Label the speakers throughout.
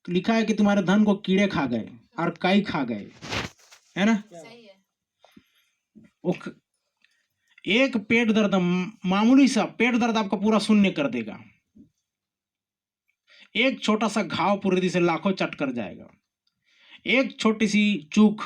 Speaker 1: लिखा है कि तुम्हारे धन को कीड़े खा गए और काई खा गए, है ना।
Speaker 2: सही है।
Speaker 1: वो एक पेट दर्द, मामूली सा पेट दर्द आपका पूरा शून्य कर देगा। एक छोटा सा घाव पूरे से लाखों चट कर जाएगा। एक छोटी सी चूक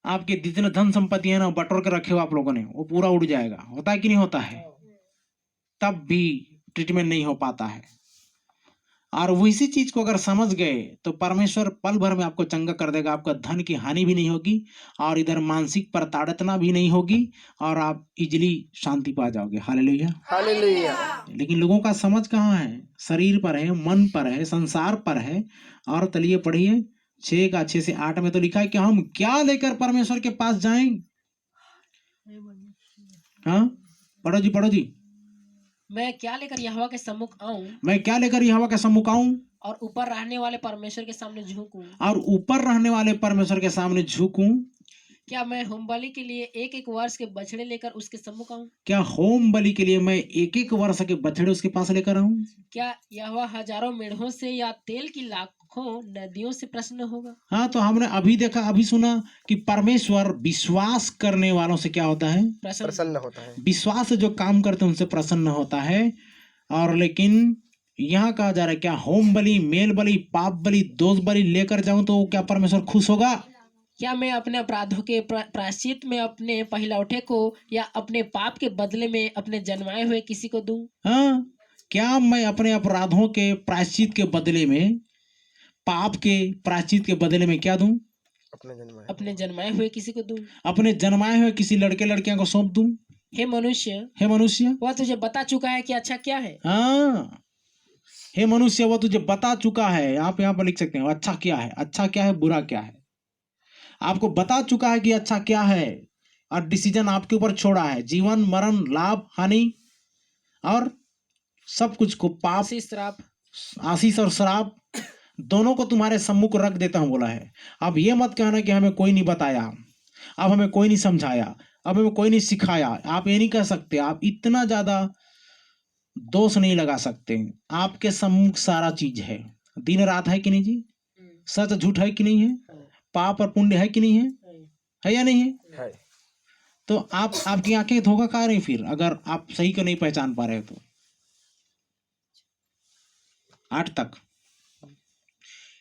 Speaker 1: आपके जितने धन संपत्ति है ना बटोर के रखे हो आप लोगों ने, वो पूरा उड़ जाएगा। होता है कि नहीं होता है? तब भी ट्रीटमेंट नहीं हो पाता है। और वैसी चीज को अगर समझ गए तो परमेश्वर पल भर में आपको चंगा कर देगा। आपका धन की हानि भी नहीं होगी और इधर मानसिक प्रताड़ना भी नहीं होगी और आप इजिली शांति पा जाओगे। Hallelujah
Speaker 3: hallelujah.
Speaker 1: लेकिन लोगों का समझ कहाँ है? शरीर पर है, मन पर है, संसार पर है। और तलिए पढ़िए 6 का 6 से 8 में तो लिखा है कि हम क्या लेकर परमेश्वर के पास जाएं। हाँ पढ़ो जी, पढ़ो जी।
Speaker 2: मैं क्या लेकर यहोवा के सम्मुख आऊं
Speaker 1: मैं क्या लेकर यहोवा के सम्मुख आऊं
Speaker 2: और ऊपर रहने वाले परमेश्वर के सामने झुकूं।
Speaker 1: और ऊपर रहने वाले परमेश्वर के सामने झुकूं।
Speaker 2: क्या मैं होम बलि के लिए एक एक वर्ष के बछड़े लेकर उसके सम्मुख आऊं।
Speaker 1: क्या होम बलि के लिए मैं एक एक वर्ष के बछड़े उसके पास लेकर आऊं।
Speaker 2: क्या यहोवा हजारों मेढ़ों से या तेल की लाखों नदियों से प्रसन्न होगा।
Speaker 1: हाँ तो हमने अभी देखा, अभी सुना कि परमेश्वर विश्वास करने वालों से क्या होता है?
Speaker 3: प्रसन्न होता है।
Speaker 1: विश्वास से जो काम करते हैं उनसे प्रसन्न होता है। और लेकिन यहाँ कहा जा रहा है क्या होम बलि, मेल बलि, पाप बलि, दोष बलि लेकर जाऊं तो क्या परमेश्वर खुश होगा?
Speaker 2: क्या मैं अपने अपराधों के प्रायश्चित में अपने पहिलौठे को या अपने पाप के बदले में अपने जन्माए हुए किसी को दूं।
Speaker 1: हाँ क्या मैं अपने अपराधों के प्रायश्चित के बदले में, पाप के प्रायश्चित के बदले में क्या दूं?
Speaker 2: अपने जन्माए हुए किसी को दूं।
Speaker 1: अपने जन्माए हुए किसी लड़के लड़कियां को सौंप दूं।
Speaker 2: हे मनुष्य,
Speaker 1: हे मनुष्य,
Speaker 2: वह तुझे बता चुका है कि अच्छा क्या है।
Speaker 1: हाँ हे मनुष्य, वह तुझे बता चुका है। आप यहाँ पर लिख सकते हैं अच्छा क्या है, अच्छा क्या है, बुरा क्या है। आपको बता चुका है कि अच्छा क्या है और डिसीजन आपके ऊपर छोड़ा है। जीवन मरण, लाभ हानि और सब कुछ को, पाप आशीष और श्राप दोनों को तुम्हारे सम्मुख रख देता हूं बोला है। अब ये मत कहना कि हमें कोई नहीं बताया, अब हमें कोई नहीं समझाया, अब हमें कोई नहीं सिखाया। आप ये नहीं कह सकते। आप इतना ज्यादा दोष नहीं लगा सकते। आपके सम्मुख सारा चीज है, दिन रात है कि नहीं जी, सच झूठ है कि नहीं है, पाप और पुण्य है कि नहीं है या नहीं है? तो आपकी आंखें धोखा खा रही फिर, अगर आप सही को नहीं पहचान पा रहे तो। 8 तक।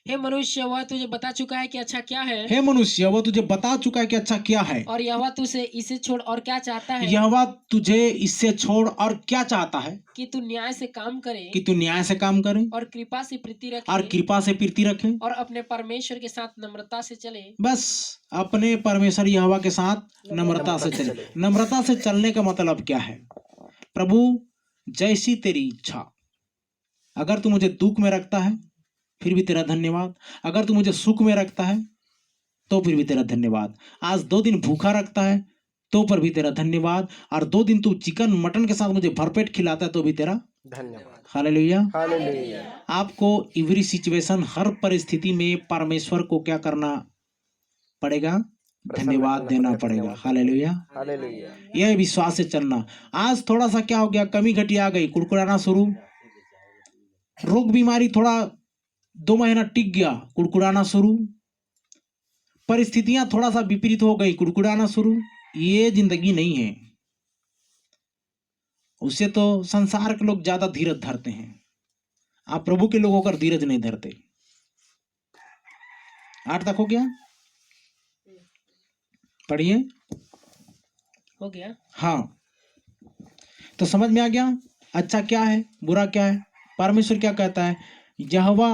Speaker 2: हे मनुष्य, वह तुझे बता चुका है कि अच्छा क्या है।
Speaker 1: हे मनुष्य, वह तुझे बता चुका है कि अच्छा क्या है।
Speaker 2: और यहोवा तुझे इसे छोड़ और क्या चाहता है।
Speaker 1: यहोवा तुझे इससे छोड़ और क्या चाहता है?
Speaker 2: कि तू न्याय से काम करे,
Speaker 1: कि तू न्याय से काम करे
Speaker 2: और कृपा से प्रीति रखे,
Speaker 1: और कृपा से प्रीति रखे
Speaker 2: और अपने परमेश्वर के साथ नम्रता से चले।
Speaker 1: बस अपने परमेश्वर यहोवा के साथ नम्रता से चले। नम्रता से चलने का मतलब क्या है? प्रभु जैसी तेरी इच्छा। अगर तू मुझे दुख में रखता है फिर भी तेरा धन्यवाद, अगर तू मुझे सुख में रखता है तो फिर भी तेरा धन्यवाद। आज 2 दिन भूखा रखता है तो पर भी तेरा धन्यवाद, और 2 दिन तू चिकन मटन के साथ मुझे भरपेट खिलाता है तो भी तेरा
Speaker 3: धन्यवाद।
Speaker 1: हालेलुया।
Speaker 3: हालेलुया।
Speaker 1: आपको एवरी सिचुएशन, हर परिस्थिति में परमेश्वर को क्या करना पड़ेगा? धन्यवाद देना पड़ेगा। हालेलुया।
Speaker 3: हालेलुया।
Speaker 1: यह विश्वास से चलना। आज थोड़ा सा क्या हो गया, कमी घटी आ गई, कुड़कुड़ाना शुरू, रोग बीमारी थोड़ा 2 महीना टिक गया, कुड़कुड़ाना शुरू, परिस्थितियां थोड़ा सा विपरीत हो गई, कुड़कुड़ाना शुरू। ये जिंदगी नहीं है। उससे तो संसार के लोग ज्यादा धीरज धरते हैं, आप प्रभु के लोग होकर धीरज नहीं धरते। 8 तक हो गया, पढ़िए।
Speaker 2: हो गया।
Speaker 1: हाँ तो समझ में आ गया अच्छा क्या है, बुरा क्या है। परमेश्वर क्या कहता है? यहोवा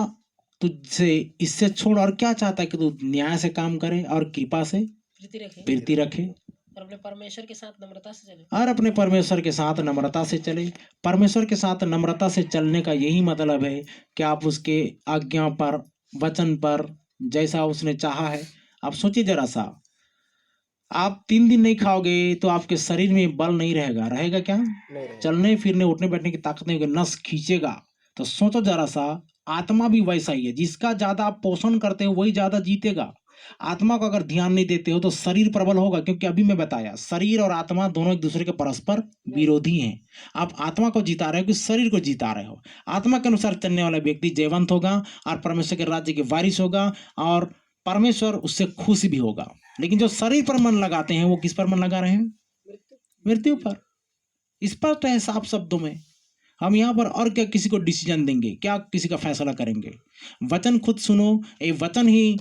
Speaker 1: तुझसे इससे छोड़ और क्या चाहता है? कि तू न्याय से काम करे और कृपा से प्रीति रखे
Speaker 2: और अपने परमेश्वर के साथ नम्रता से चले।
Speaker 1: और अपने परमेश्वर के साथ नम्रता से चले। परमेश्वर के साथ नम्रता से चलने का यही मतलब है कि आप उसके आज्ञा पर, वचन पर, जैसा उसने चाहा है। आप सोचिए जरा सा, आप 3 दिन नहीं खाओगे तो आपके शरीर में बल नहीं रहेगा। रहेगा क्या? चलने फिरने उठने बैठने की ताकत नहीं होगी, नस खींचेगा। तो सोचो जरा सा, आत्मा भी वैसा ही है। जिसका ज्यादा आप पोषण करते हो वही ज्यादा जीतेगा। आत्मा को अगर ध्यान नहीं देते हो तो शरीर प्रबल होगा, क्योंकि अभी मैं बताया शरीर और आत्मा दोनों एक दूसरे के परस्पर विरोधी हैं। आप आत्मा को जिता रहे हो कि शरीर को जिता रहे हो? आत्मा के अनुसार चलने वाला व्यक्ति जयवंत होगा और परमेश्वर के राज्य के वारिस होगा और परमेश्वर उससे खुश भी होगा। लेकिन जो शरीर पर मन लगाते हैं वो किस पर मन लगा रहे हैं? मृत्यु पर। स्पष्ट है साफ शब्दों में। हम यहाँ पर और क्या किसी को डिसीजन देंगे, क्या किसी का फैसला करेंगे? वचन खुद सुनो, ये वचन ही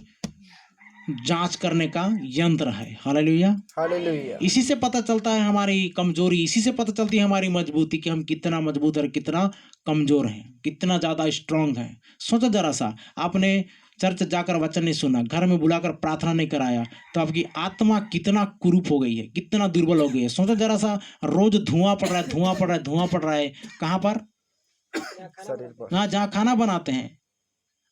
Speaker 1: जांच करने का यंत्र है। हालेलुया।
Speaker 3: हालेलुया।
Speaker 1: इसी से पता चलता है हमारी कमजोरी, इसी से पता चलती है हमारी मजबूती कि हम कितना मजबूत और कितना कमजोर हैं, कितना ज्यादा स्ट्रांग हैं। सोचो जरा सा, आपने चर्च जाकर वचन नहीं सुना, घर में बुलाकर प्रार्थना नहीं कराया, तो आपकी आत्मा कितना कुरूप हो गई है, कितना दुर्बल हो गई है। सोचो जरा सा, रोज धुआं पड़ रहा है, धुआं पड़ रहा है, धुआं पड़ रहा है। कहाँ पर?
Speaker 3: शरीर पर।
Speaker 1: हाँ, जहाँ खाना बनाते हैं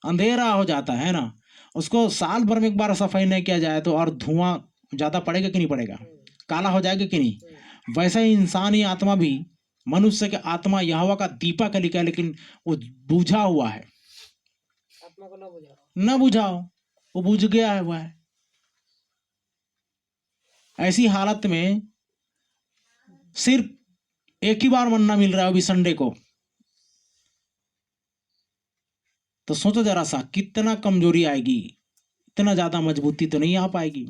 Speaker 1: अंधेरा हो जाता है ना, उसको साल भर में एक बार सफाई नहीं किया जाए तो और धुआं ज्यादा पड़ेगा कि नहीं पड़ेगा? काला हो जाएगा कि नहीं? वैसा ही इंसानी आत्मा भी, मनुष्य के आत्मा यहोवा का दीपक है लिखा है, लेकिन वो बुझा हुआ है।
Speaker 2: आत्मा को
Speaker 1: न बुझाओ, वो बुझ गया है। वह ऐसी हालत में सिर्फ एक ही बार मन्ना मिल रहा है, अभी संडे को। तो सोचो जरा सा, कितना कमजोरी आएगी, इतना ज्यादा मजबूती तो नहीं आ पाएगी।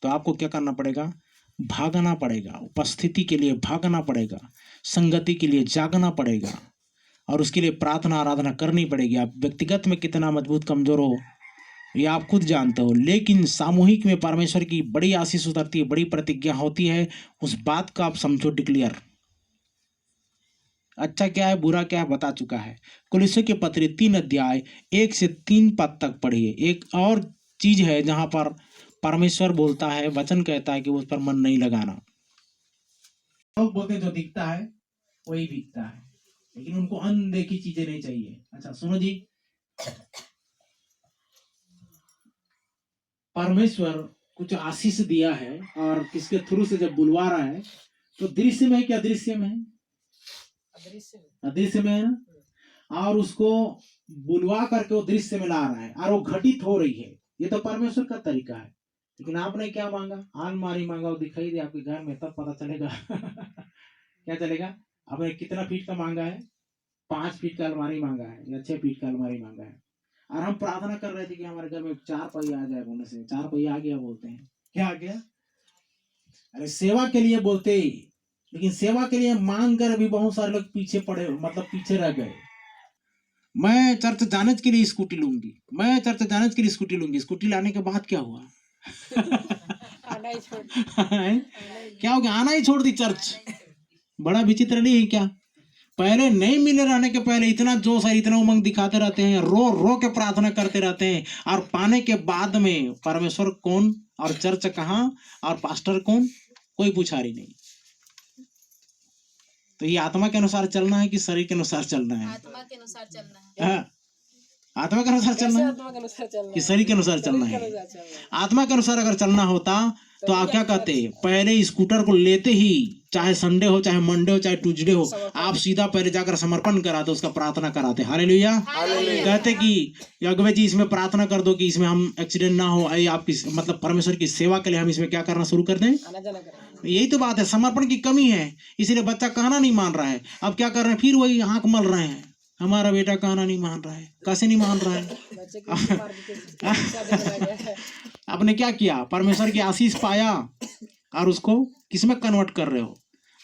Speaker 1: तो आपको क्या करना पड़ेगा? भागना पड़ेगा, उपस्थिति के लिए भागना पड़ेगा, संगति के लिए जागना पड़ेगा और उसके लिए प्रार्थना आराधना करनी पड़ेगी। आप व्यक्तिगत में कितना मजबूत कमजोर हो ये आप खुद जानते हो, लेकिन सामूहिक में परमेश्वर की बड़ी आशीष उतरती है, बड़ी प्रतिज्ञा होती है। उस बात का आप समझो डिक्लेयर। अच्छा क्या है, बुरा क्या है बता चुका है। कुलिस्सियों के पत्र 3 अध्याय 1 से 3 पद तक पढ़िए। एक और चीज है जहां पर परमेश्वर बोलता है, वचन कहता है कि उस पर मन नहीं लगाना। लोग बोलते हैं जो दिखता है वही बिकता है, लेकिन उनको अनदेखी चीजें नहीं चाहिए। अच्छा सुनो जी, परमेश्वर कुछ आशीष दिया है और किसके थ्रू से जब बुलवा रहा है तो दृश्य में है कि अदृश्य में है? अदृश्य में है ना, और उसको बुलवा करके वो दृश्य में ला रहा है और वो घटित हो रही है। ये तो परमेश्वर का तरीका है। लेकिन आपने क्या मांगा? अलमारी मांगा, वो दिखाई दे आपके घर में, तब पता चलेगा क्या चलेगा? आपने कितना फीट का मांगा है? 5 फीट का अलमारी मांगा है या 6 फीट का अलमारी मांगा है, और हम प्रार्थना कर रहे थे कि हमारे घर में 4 पहिया आ जाए। बोलने से 4 पहिया आ गया बोलते हैं, क्या आ गया? अरे सेवा के लिए बोलते ही, लेकिन सेवा के लिए मांग कर भी बहुत सारे लोग पीछे पड़े, मतलब पीछे रह गए। मैं चर्च जाने के लिए स्कूटी लूंगी, मैं चर्च जाने के लिए स्कूटी लूंगी। स्कूटी लाने के बाद क्या हुआ?
Speaker 2: आना ही छोड़
Speaker 1: क्या हो गया? आना ही छोड़ दी चर्च। बड़ा विचित्र नहीं है क्या? पहले नहीं मिले रहने के पहले इतना जोश है, इतना उमंग दिखाते रहते हैं, रो रो के प्रार्थना करते रहते हैं, और पाने के बाद में परमेश्वर कौन और चर्च कहाँ और पास्टर कौन, कोई पुछारी नहीं। तो ये आत्मा के अनुसार चलना है कि शरीर के अनुसार चलना है?
Speaker 4: आत्मा के अनुसार चलना है।
Speaker 1: आत्मा के अनुसार चलना है
Speaker 2: आत्मा के अनुसार चलना
Speaker 1: कि शरीर के अनुसार चलना है? आत्मा के अनुसार अगर चलना होता तो आप क्या कहते? पहले स्कूटर को लेते ही, चाहे संडे हो, चाहे मंडे हो, चाहे ट्यूसडे हो, आप सीधा पहले जाकर समर्पण कराते, उसका प्रार्थना कराते। हालेलुया। कहते कि अगवे जी इसमें प्रार्थना कर दो कि इसमें हम एक्सीडेंट ना हो, आपकी मतलब परमेश्वर की सेवा के लिए हम इसमें क्या करना शुरू कर दें।
Speaker 2: आना जाना करें।
Speaker 1: यही तो बात है, समर्पण की कमी है, इसलिए बच्चा कहना नहीं मान रहा है। अब क्या कर रहे हैं? फिर वही आंख मल रहे हैं, हमारा बेटा कहना नहीं मान रहा है। कैसे नहीं मान रहा है?
Speaker 2: बच्चे को मार के शिक्षा देने लगा है।
Speaker 1: आपने क्या किया? परमेश्वर की आशीष पाया और उसको किसमें कन्वर्ट कर रहे हो?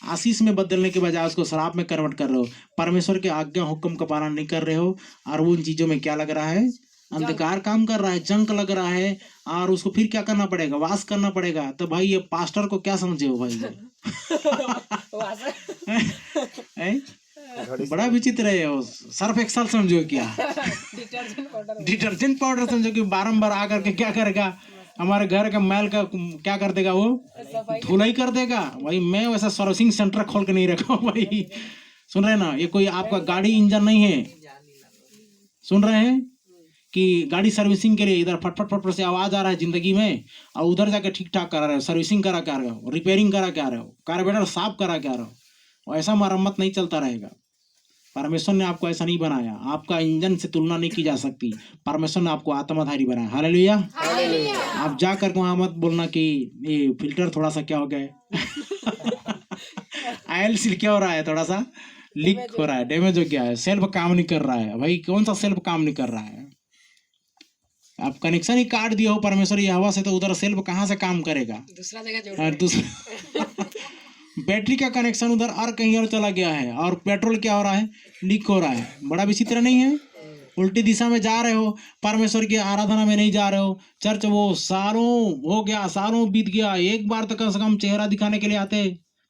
Speaker 1: आशीष में बदलने के बजाय उसको शराब में कन्वर्ट कर रहे हो। परमेश्वर के आज्ञा हुक्म का पालन नहीं कर रहे हो, और वो उन चीजों में क्या लग रहा है? अंधकार काम कर रहा है, जंक लग रहा है, और उसको फिर क्या करना पड़ेगा? वास करना पड़ेगा। तो भाई ये पास्टर को क्या समझे हो भाई? बड़ा विचित्र है। वो सर्फ एक्सल समझो क्या? डिटर्जेंट पाउडर समझो कि बारंबार आकर के क्या करेगा? हमारे घर का मैल का क्या कर देगा? वो धुलाई कर देगा। भाई मैं वैसा सर्विसिंग सेंटर खोल के नहीं रखा हूँ भाई। सुन रहे ना, ये कोई आपका गाड़ी इंजन नहीं है। सुन रहे हैं कि गाड़ी सर्विसिंग के लिए इधर फटफट फटफट से आवाज आ रहा है जिंदगी में, और उधर जाके ठीक ठाक करा रहे हो, सर्विसिंग करा क्या रहे हो, रिपेयरिंग करा क्या रहे हो, कार्बोरेटर साफ करा क्या रहे हो। ऐसा मरम्मत नहीं चलता रहेगा। परमेश्वर ने आपको ऐसा नहीं बनाया, आपका इंजन से तुलना नहीं की जा सकती। परमेश्वर ने आपको आत्मधारी बनाया। हालेलुया। आप जा कर वहां मत बोलना कि ये फिल्टर थोड़ा सा क्या हो गया है आयल सील क्या हो रहा है, थोड़ा सा लीक हो रहा है, डैमेज हो गया है, सेल्फ काम नहीं कर रहा है। भाई कौन सा सेल्फ काम नहीं कर रहा है? आप कनेक्शन ही काट दिया हो परमेश्वर की हवा से, तो उधर सेल्फ कहाँ से काम करेगा?
Speaker 2: दूसरा जगह जोड़
Speaker 1: और दूसरा बैटरी का कनेक्शन उधर और कहीं और चला गया है, और पेट्रोल क्या हो रहा है, लीक हो रहा है। बड़ा विचित्र नहीं है? उल्टी दिशा में जा रहे हो, परमेश्वर की आराधना में नहीं जा रहे हो। चर्च वो सालों हो गया, सालों बीत गया, एक बार तो कम से कम चेहरा दिखाने के लिए आते,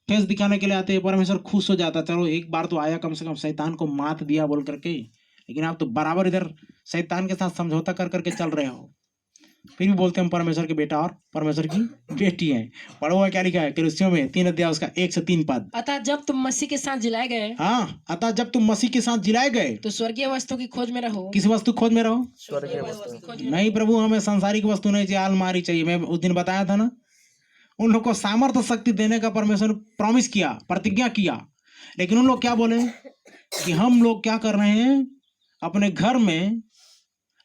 Speaker 1: फेस दिखाने के लिए आते, परमेश्वर खुश हो जाता, चलो एक बार तो आया, कम से कम शैतान को मात दिया बोल करके। लेकिन आप तो बराबर इधर शैतान के साथ समझौता कर करके चल रहे हो, फिर भी बोलते हम परमेश्वर के बेटा और परमेश्वर की बेटी हैं। पढ़ो हुआ क्या लिखा है कुलुस्सियों में 3 अध्याय उसका 1 से 3 पद।
Speaker 2: अतः जब तुम मसीह के साथ जिलाए गए
Speaker 1: हाँ, अतः जब तुम मसीह के साथ जिलाए गए
Speaker 2: तो स्वर्गीय वस्तु की खोज में रहो।
Speaker 1: किस वस्तु खोज में रहो?
Speaker 3: स्वर्गीय
Speaker 2: वस्तु की
Speaker 3: वस्तु।
Speaker 2: खोज में
Speaker 1: नहीं प्रभु, हमें सांसारिक वस्तु नहीं चाहिए, अलमारी चाहिए। मैं उस दिन बताया था ना, उन लोग को सामर्थ्य शक्ति देने का परमेश्वर ने प्रॉमिस किया, प्रतिज्ञा किया, लेकिन उन लोग क्या बोले कि हम लोग क्या कर रहे हैं, अपने घर में,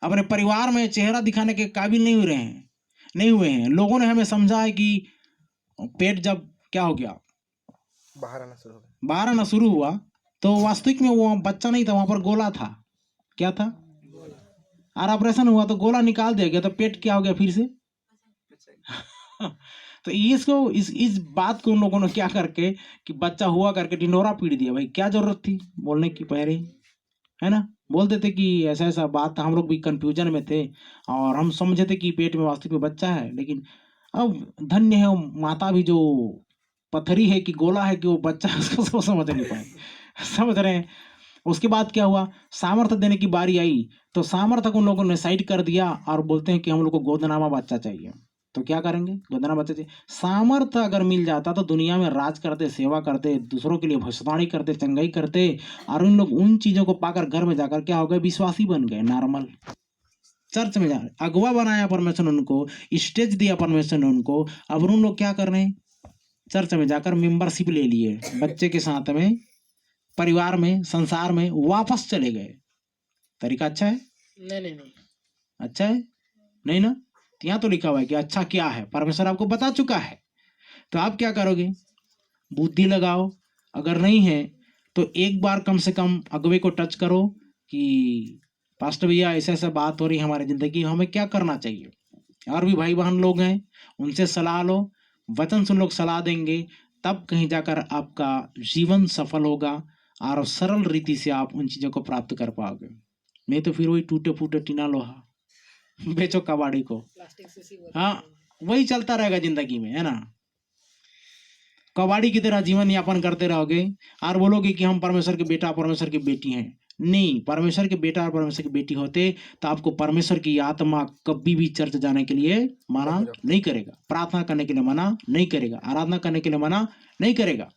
Speaker 1: अपने परिवार में चेहरा दिखाने के काबिल नहीं हुए हैं। लोगों ने हमें समझा है कि पेट जब क्या हो गया,
Speaker 3: बाहर आना शुरू हो गया।
Speaker 1: बाहर आना शुरू हुआ, तो वास्तविक में वो बच्चा नहीं था, वहां पर गोला था। क्या था? और ऑपरेशन हुआ तो गोला निकाल दिया गया, तो पेट क्या हो गया फिर से तो इसको इस बात को उन लोगों ने क्या करके कि बच्चा हुआ करके ढिंढोरा पीट दिया। भाई क्या जरूरत थी बोलने की पहले, है ना? बोलते थे कि ऐसा ऐसा बात था, हम लोग भी कंफ्यूजन में थे और हम समझे थे कि पेट में वास्तविक में बच्चा है। लेकिन अब धन्य है वो माता भी जो पत्थरी है कि गोला है कि वो बच्चा है, उसको समझ नहीं पाए। समझ रहे हैं? उसके बाद क्या हुआ, सामर्थ्य देने की बारी आई, तो सामर्थ्य को उन लोगों ने साइड कर दिया और बोलते हैं कि हम लोग को गोदनामा बच्चा चाहिए। तो क्या करेंगे? गोदनामा बच्चा चाहिए। सामर्थ्य अगर मिल जाता तो दुनिया में राज करते, सेवा करते, दूसरों के लिए भविष्यवाणी करते, चंगाई करते, और उन लोग उन चीजों को पाकर घर में जाकर क्या हो गए, विश्वासी बन गए, नॉर्मल। चर्च में जा अगुवा बनाया परमेश्वर ने उनको, स्टेज दिया परमेश्वर ने उनको। अब उन लोग क्या कर रहे हैं, चर्च में जाकर मेंबरशिप ले लिए, बच्चे के साथ में, परिवार में, संसार में वापस चले गए। तरीका अच्छा है?
Speaker 2: नहीं
Speaker 1: अच्छा है? नहीं ना? यहाँ तो लिखा हुआ है कि अच्छा क्या है, परमेश्वर आपको बता चुका है। तो आप क्या करोगे? बुद्धि लगाओ। अगर नहीं है तो एक बार कम से कम अगुवे को टच करो कि पास्टर भैया ऐसा ऐसा बात हो रही है हमारी जिंदगी, हमें क्या करना चाहिए। और भी भाई बहन लोग हैं, उनसे सलाह लो, वचन सुन लोग सलाह देंगे, तब कहीं जाकर आपका जीवन सफल होगा और सरल रीति से आप उन चीज़ों को प्राप्त कर पाओगे। नहीं तो फिर वही टूटे फूटे टीना लोहा बेचो कबाड़ी को। हाँ, वही चलता रहेगा जिंदगी में, है ना? कबाड़ी की तरह जीवन यापन करते रहोगे और बोलोगे कि हम परमेश्वर के बेटा, परमेश्वर की बेटी हैं। नहीं, परमेश्वर के बेटा और परमेश्वर की बेटी होते तो आपको परमेश्वर की आत्मा कभी भी चर्च जाने के लिए मना नहीं करेगा, प्रार्थना करने के लिए मना नहीं करेगा, आराधना करने के लिए मना नहीं करेगा।